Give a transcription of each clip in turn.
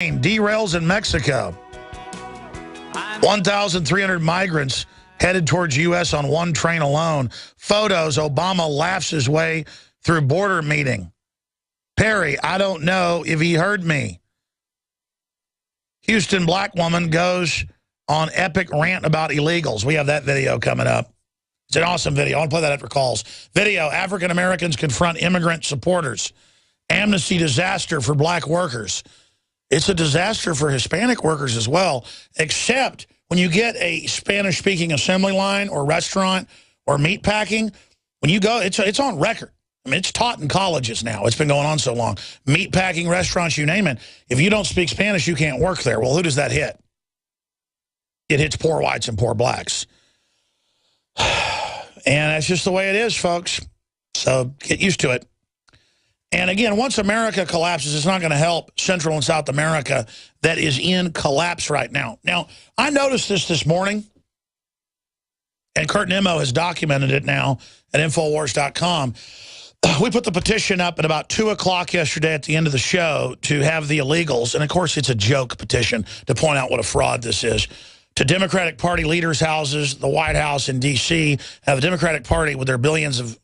Derails in Mexico. 1,300 migrants headed towards U.S. on one train alone. Photos, Obama laughs his way through border meeting. Perry, I don't know if he heard me. Houston black woman goes on epic rant about illegals. We have that video coming up. It's an awesome video. I want to play that after calls. Video, African Americans confront immigrant supporters. Amnesty disaster for black workers. It's a disaster for Hispanic workers as well, except when you get a Spanish-speaking assembly line or restaurant or meat packing, when you go, it's on record. I mean, it's taught in colleges now. It's been going on so long. Meat packing, restaurants, you name it. If you don't speak Spanish, you can't work there. Well, who does that hit? It hits poor whites and poor blacks. And that's just the way it is, folks. So get used to it. And again, once America collapses, it's not going to help Central and South America that is in collapse right now. Now, I noticed this morning, and Kurt Nimmo has documented it now at Infowars.com. We put the petition up at about 2 o'clock yesterday at the end of the show to have the illegals, and of course it's a joke petition to point out what a fraud this is, to Democratic Party leaders' houses, the White House in D.C., have a Democratic Party with their billions of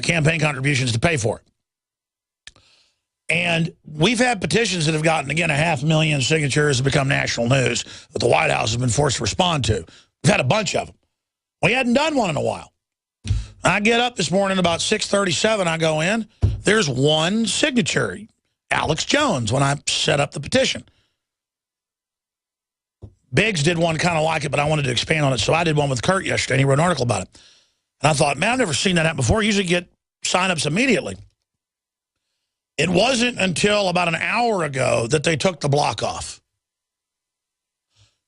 campaign contributions to pay for it. And we've had petitions that have gotten, again, 500,000 signatures to become national news that the White House has been forced to respond to. We've had a bunch of them. We hadn't done one in a while. I get up this morning about 6:37. I go in. There's one signature, Alex Jones, when I set up the petition. Biggs did one kind of like it, but I wanted to expand on it, so I did one with Kurt yesterday, and he wrote an article about it. And I thought, man, I've never seen that happen before. I usually get sign-ups immediately. It wasn't until about an hour ago that they took the block off.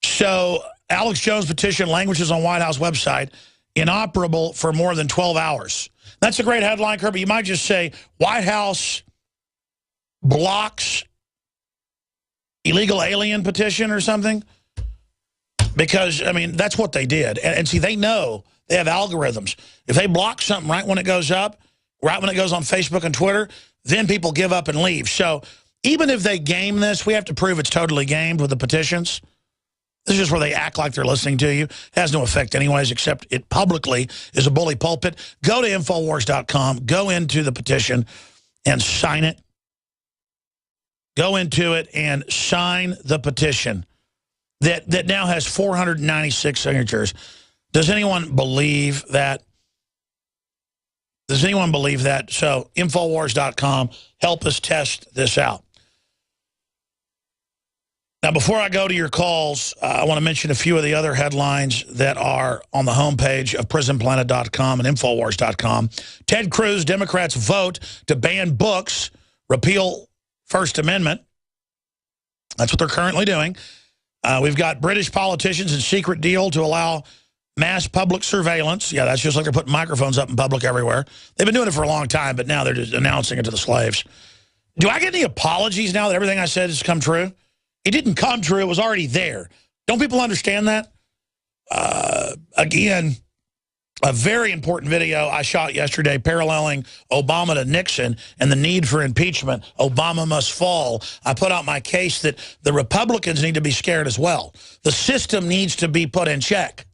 So Alex Jones petition, languages on White House website, inoperable for more than 12 hours. That's a great headline, Kirby. You might just say, White House blocks illegal alien petition or something. Because, I mean, that's what they did. And see, they know they have algorithms. If they block something right when it goes up, right when it goes on Facebook and Twitter, then people give up and leave. So even if they game this, we have to prove it's totally gamed with the petitions. This is just where they act like they're listening to you. It has no effect anyways, except it publicly is a bully pulpit. Go to Infowars.com, go into the petition and sign it. Go into it and sign the petition that now has 496 signatures. Does anyone believe that? Does anyone believe that? So Infowars.com, help us test this out. Now, before I go to your calls, I want to mention a few of the other headlines that are on the homepage of PrisonPlanet.com and Infowars.com. Ted Cruz, Democrats vote to ban books, repeal First Amendment. That's what they're currently doing. We've got British politicians in secret deal to allow mass public surveillance. Yeah, that's just like they're putting microphones up in public everywhere. They've been doing it for a long time, but now they're just announcing it to the slaves. Do I get any apologies now that everything I said has come true? It didn't come true. It was already there. Don't people understand that? Again, a very important video I shot yesterday paralleling Obama to Nixon and the need for impeachment. Obama must fall. I put out my case that the Republicans need to be scared as well. The system needs to be put in check.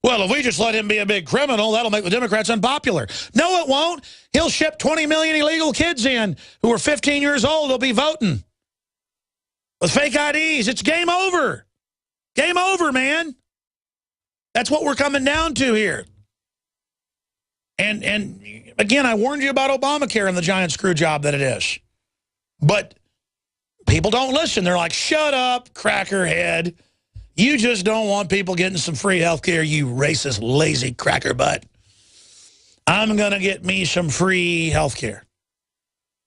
Well, if we just let him be a big criminal, that'll make the Democrats unpopular. No, it won't. He'll ship 20 million illegal kids in who are 15 years old. They'll be voting with fake IDs. It's game over. Game over, man. That's what we're coming down to here. And again, I warned you about Obamacare and the giant screw job that it is. But people don't listen. They're like, shut up, crackerhead. You just don't want people getting some free health care, you racist, lazy cracker butt. I'm going to get me some free health care.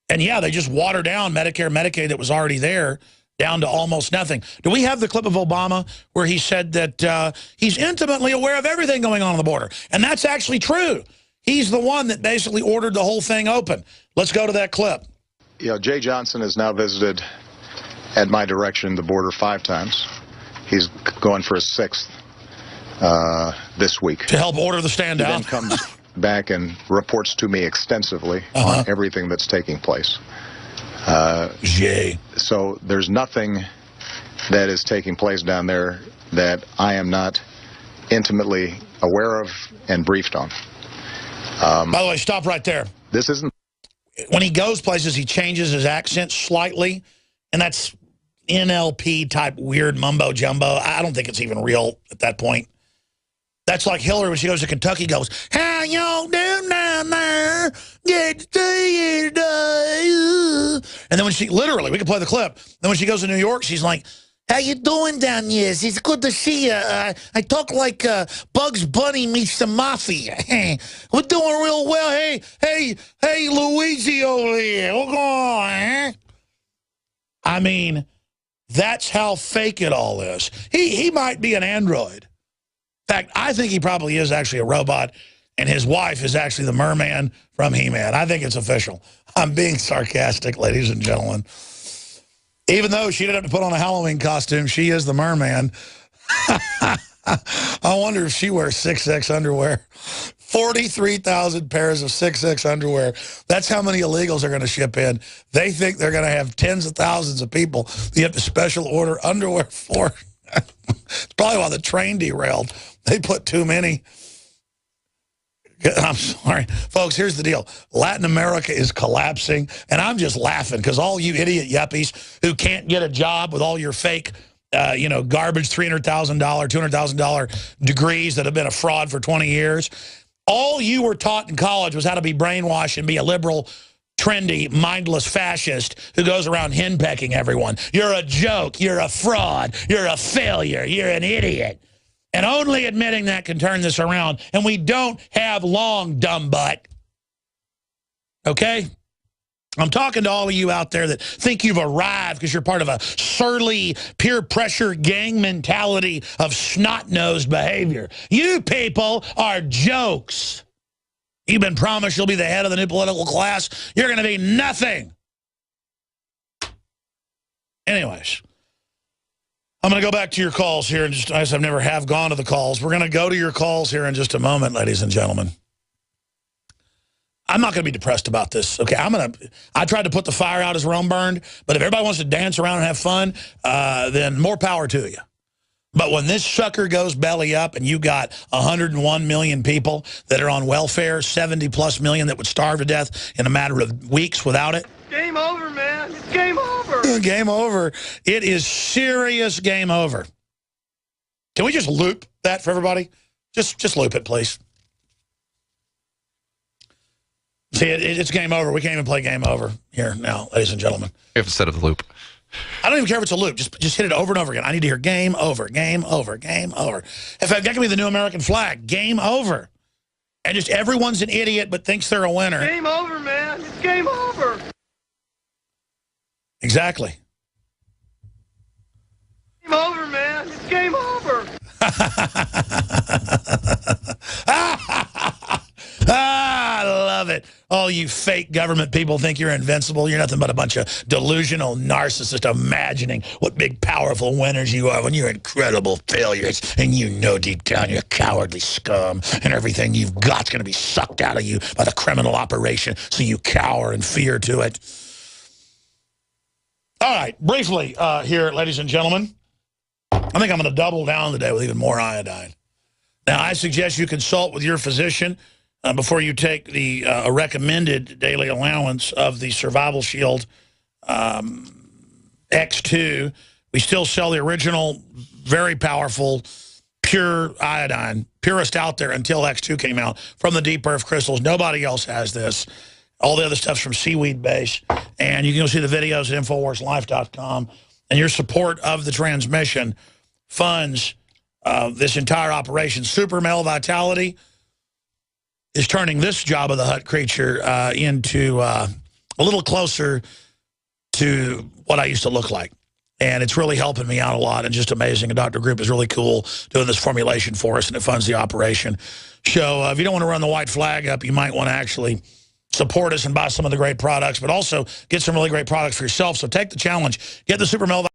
And yeah, they just water down Medicare, Medicaid that was already there down to almost nothing. Do we have the clip of Obama where he said that he's intimately aware of everything going on the border? And that's actually true. He's the one that basically ordered the whole thing open. Let's go to that clip. You know, Jay Johnson has now visited, at my direction, the border 5 times. He's going for his 6th this week. To help order the standout. He then comes back and reports to me extensively on everything that's taking place. So there's nothing that is taking place down there that I am not intimately aware of and briefed on. By the way, stop right there. This isn't... When he goes places, he changes his accent slightly, and that's NLP type weird mumbo jumbo. I don't think it's even real at that point. That's like Hillary when she goes to Kentucky, goes, "How y'all doing down there? Good to see you today." And then when she, literally, we can play the clip. Then when she goes to New York, she's like, "How you doing down here? It's good to see you. I talk like Bugs Bunny meets the Mafia. We're doing real well. Hey, Luigi over here. What's going on, eh?" I mean, that's how fake it all is. He might be an android. In fact, I think he probably is actually a robot, and his wife is actually the merman from He-Man. I think it's official. I'm being sarcastic, ladies and gentlemen. Even though she didn't have to put on a Halloween costume, she is the merman. I wonder if she wears 6X underwear. 43,000 pairs of 6X underwear. That's how many illegals are going to ship in. They think they're going to have tens of thousands of people you have to special order underwear for. It's probably why the train derailed. They put too many. I'm sorry. Folks, here's the deal. Latin America is collapsing, and I'm just laughing because all you idiot yuppies who can't get a job with all your fake, garbage $300,000, $200,000 degrees that have been a fraud for 20 years, all you were taught in college was how to be brainwashed and be a liberal, trendy, mindless fascist who goes around henpecking everyone. You're a joke. You're a fraud. You're a failure. You're an idiot. And only admitting that can turn this around. And we don't have long, dumb butt. Okay? I'm talking to all of you out there that think you've arrived because you're part of a surly, peer pressure gang mentality of snot-nosed behavior. You people are jokes. You've been promised you'll be the head of the new political class. You're going to be nothing. Anyways, I'm going to go back to your calls here, and just as I've never have gone to the calls. We're going to go to your calls here in just a moment, ladies and gentlemen. I'm not going to be depressed about this. Okay, I tried to put the fire out as Rome burned, but if everybody wants to dance around and have fun, then more power to you. But when this sucker goes belly up and you got 101 million people that are on welfare, 70+ million that would starve to death in a matter of weeks without it. Game over, man. It's game over. Game over. It is serious game over. Can we just loop that for everybody? Just loop it, please. See, it's game over. We can't even play game over here now, ladies and gentlemen. You have to set up the loop. I don't even care if it's a loop. Just hit it over and over again. I need to hear game over, game over, game over. In fact, that can be the new American flag. Game over. And just everyone's an idiot but thinks they're a winner. Game over, man. It's game over. Exactly. Game over, man. It's game over. I love it. All you fake government people think you're invincible. You're nothing but a bunch of delusional narcissists imagining what big, powerful winners you are when you're incredible failures. And you know deep down you're cowardly scum. And everything you've got's going to be sucked out of you by the criminal operation. So you cower in fear to it. All right, briefly here, ladies and gentlemen. I think I'm going to double down today with even more iodine. Now, I suggest you consult with your physician before you take the recommended daily allowance of the Survival Shield X2. We still sell the original, very powerful, pure iodine, purest out there until X2 came out from the deep earth crystals. Nobody else has this. All the other stuff's from seaweed base. And you can go see the videos at InfoWarsLife.com. And your support of the transmission funds this entire operation. Super Male Vitality is turning this Jabba the Hutt creature into a little closer to what I used to look like. And it's really helping me out a lot and just amazing. And Dr. Group is really cool doing this formulation for us, and it funds the operation. So if you don't want to run the white flag up, you might want to actually support us and buy some of the great products, but also get some really great products for yourself. So take the challenge. Get the Super Male